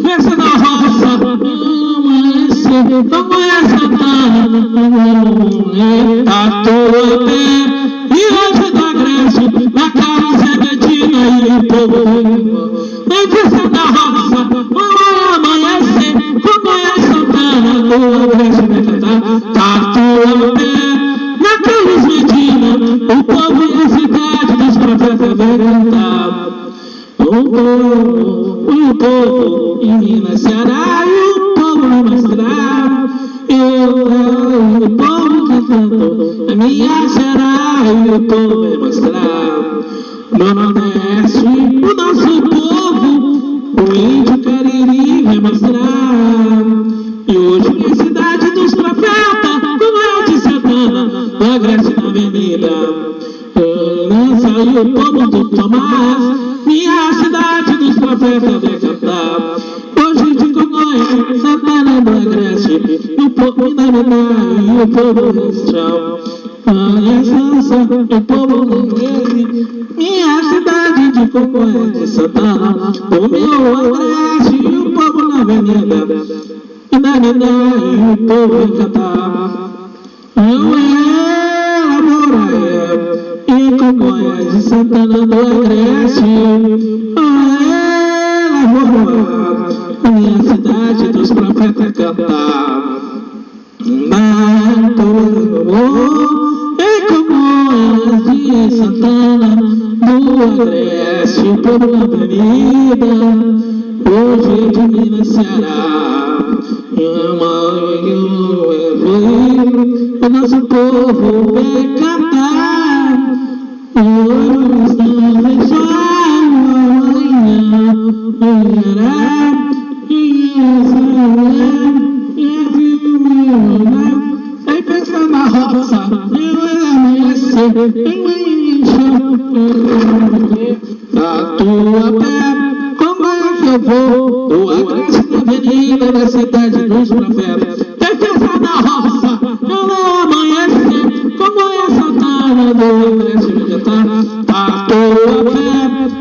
Pensa na roça, amanhecer, como é Santana, tá tua pé, e hoje da Grécia, na casa Medina e o povo. Pensa na roça, amanhecer, como é Santana, tua Grécia vai cantar, tá tua pé, na casa Medina, o povo e a cidade dos profetas vai cantar. O povo em Minas, Ceará, e o povo vai mostrar. O povo cantando, a minha Ceará, e o povo vai mostrar. No Nordeste, o nosso povo, o índio Cariri vai mostrar. E hoje na cidade dos profetas, como é de Santana, na Grécia na Avenida. Saiu o povo do Tomás, minha cidade dos profetas vai cantar. Hoje de Congonhas, Santana do Agreste, o povo da Minas e o povo Restral. Olha Sansa, o povo Lenguese, minha cidade de Congonhas, de Santana, o meu Agreste e o povo na Avenida. E da Minas e o povo vai cantar. E Congonhas de Santana do Agreste, a minha cidade dos profetas cantar. E Congonhas de Santana do Agreste, o povo na Avenida, hoje de Minas, Ceará. O nosso povo vai cantar. Hoje estamos deixando amanhã. Sem pensar na roça, eu amanhecer, da tua pé, como é que eu vou? Do Agreste na Avenida da cidade dos profetas. Sem pensar na roça, eu não amanhecer, como é Santana do Agreste vai cantar. Da tua pé,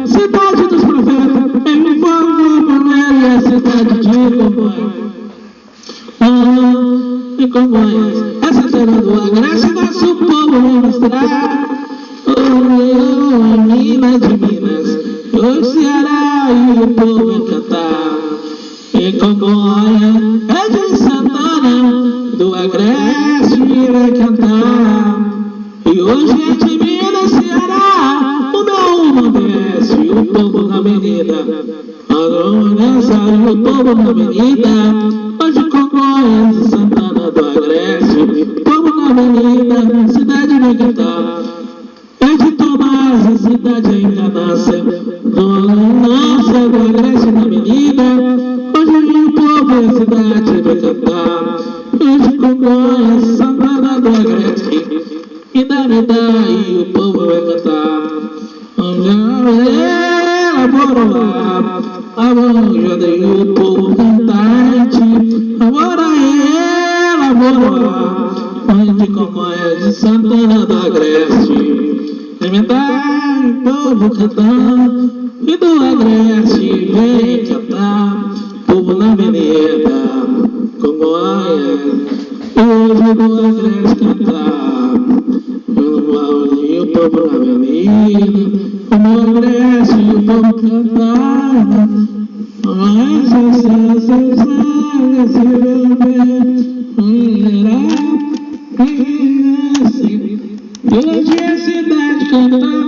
cidade dos profetas, em um povo e a cidade de Congonhas. E Congonhas, essa terra do Agreste, nosso povo vai mostrar. Minas de Minas, o Ceará e o povo vai cantar. E Congonhas é de Santana do Agreste vai cantar. E hoje é de Minas, Ceará, o meu Nordeste e o povo na Avenida. E o povo na Avenida, hoje Congonhas de Santana do Agreste, o povo na Avenida, cidade vai cantar. É de Tomás, a cidade ainda nasce, nossa do Agreste na Avenida, hoje o povo e a cidade vai cantar. Hoje Congonhas, Santana do Agreste, e da vida e o povo vai cantar. Já dei o povo cantante, agora ela mora, mãe de Congonhas de Santana do Agreste. Inventar o povo cantando, e do Agreste vem cantar, povo na Avenida, Congonhas, hoje do Agreste cantar. E o povo na Avenida, o meu Agreste e o povo cantar. Mas esse bebê, hoje a cidade cantar.